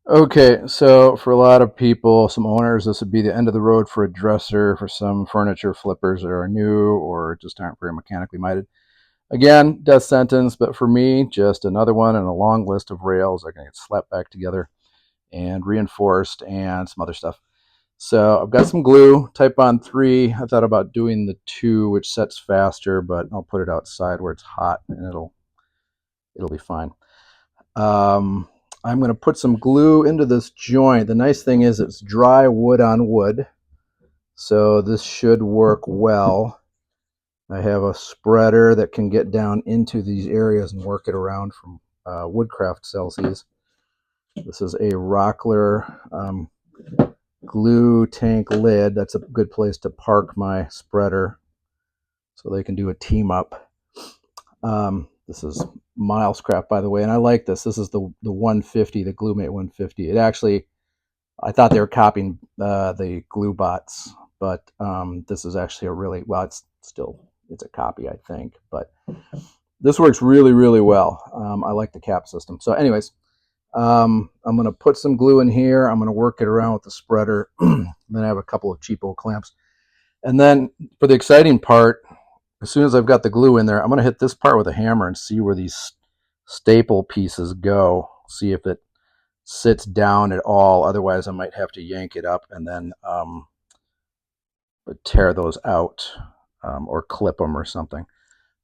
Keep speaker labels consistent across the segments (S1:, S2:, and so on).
S1: Okay, so for a lot of people, some owners, this would be the end of the road for a dresser, for some furniture flippers that are new or just aren't very mechanically minded. Again, death sentence, but for me, just another one in a long list of rails that are going to get slapped back together and reinforced and some other stuff. So I've got some glue, type on 3. I thought about doing the 2, which sets faster, but I'll put it outside where it's hot and it'll be fine. I'm going to put some glue into this joint. The nice thing is it's dry wood on wood, so this should work well. I have a spreader that can get down into these areas and work it around from Woodcraft sells these. This is a Rockler glue tank lid. That's a good place to park my spreader so they can do a team up. This is Miles crap, by the way, and I like this. This is the 150, the GlueMate 150. It actually, I thought they were copying the glue bots, but this is actually a really, well, it's a copy, I think, but this works really, really well. I like the cap system. So anyways, I'm going to put some glue in here. I'm going to work it around with the spreader. Then I have a couple of cheapo clamps. And then for the exciting part, as soon as I've got the glue in there, I'm going to hit this part with a hammer and see where these staple pieces go. See if it sits down at all. Otherwise, I might have to yank it up and then tear those out or clip them or something.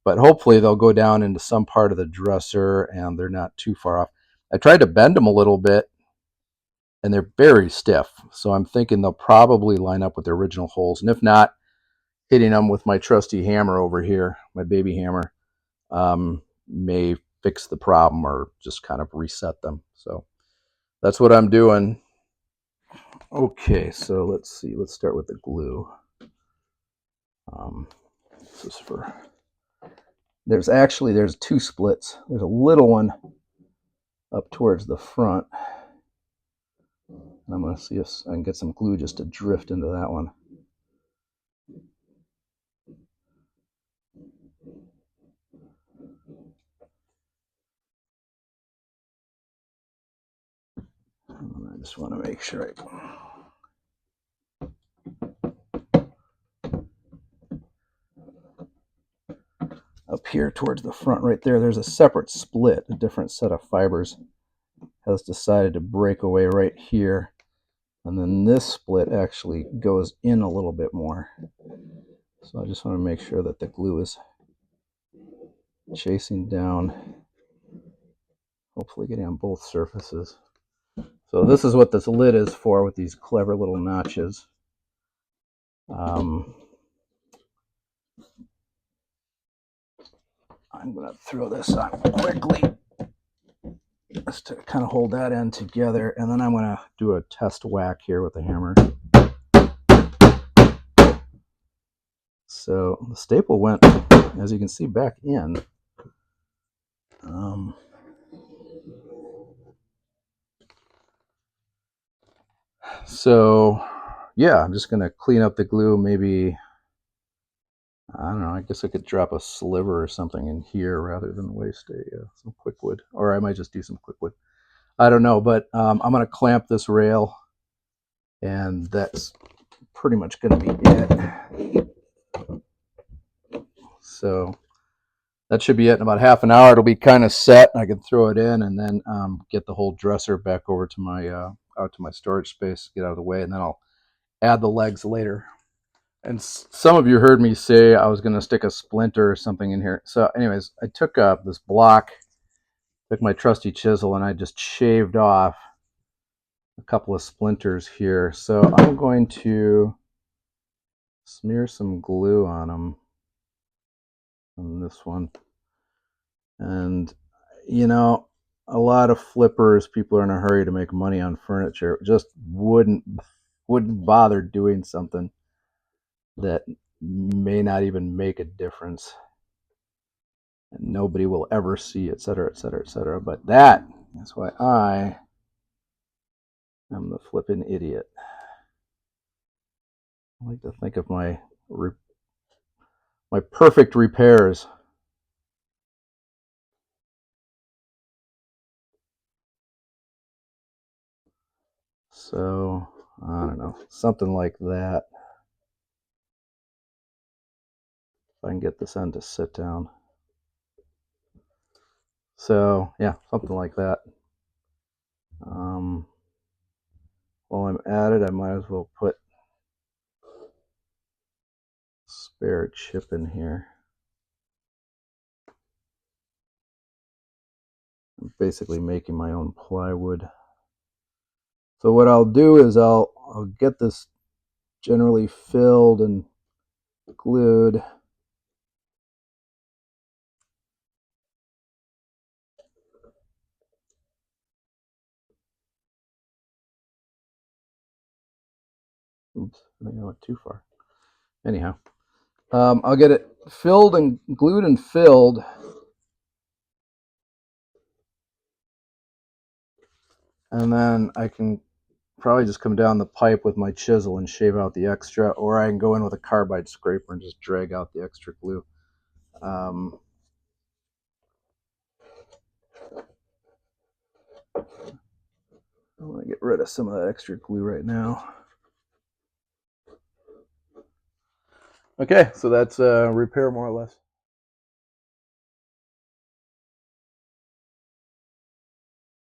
S1: But hopefully they'll go down into some part of the dresser and they're not too far off. I tried to bend them a little bit and they're very stiff. So I'm thinking they'll probably line up with the original holes. And if not, hitting them with my trusty hammer over here, my baby hammer, may fix the problem or just kind of reset them. So that's what I'm doing. Okay, so let's see. Let's start with the glue. This is for. There's 2 splits. There's a little one up towards the front. And I'm going to see if I can get some glue just to drift into that one. And I just want to make sure up here towards the front right there's a separate split, a different set of fibers has decided to break away right here. And then this split actually goes in a little bit more. So I just want to make sure that the glue is chasing down, hopefully getting on both surfaces. So this is what this lid is for with these clever little notches. I'm going to throw this on quickly just to kind of hold that end together. And then I'm going to do a test whack here with the hammer. So the staple went, as you can see, back in. So yeah, I'm just going to clean up the glue. Maybe, I don't know, I guess I could drop a sliver or something in here rather than waste some quick wood. Or I might just do some quick wood. I don't know, but I'm going to clamp this rail, and that's pretty much going to be it. So that should be it in about half an hour. It'll be kind of set. I can throw it in and then get the whole dresser back over to my out to my storage space, get out of the way, and then I'll add the legs later. And some of you heard me say I was going to stick a splinter or something in here. So anyways, I took this block, took my trusty chisel, and I just shaved off a couple of splinters here. So I'm going to smear some glue on them on this one. And you know, a lot of flippers, people are in a hurry to make money on furniture, just wouldn't bother doing something that may not even make a difference and nobody will ever see, etc., etc., etc. But that's why I am the flipping idiot. I like to think of my perfect repairs. So I don't know, something like that. If I can get this end to sit down. So yeah, something like that. While I'm at it, I might as well put spare chip in here. I'm basically making my own plywood. So what I'll do is I'll get this generally filled and glued. Oops, I think I went too far. Anyhow, I'll get it filled and glued and filled. And then I can probably just come down the pipe with my chisel and shave out the extra, or I can go in with a carbide scraper and just drag out the extra glue. I want to get rid of some of that extra glue right now. Okay, so that's repair more or less.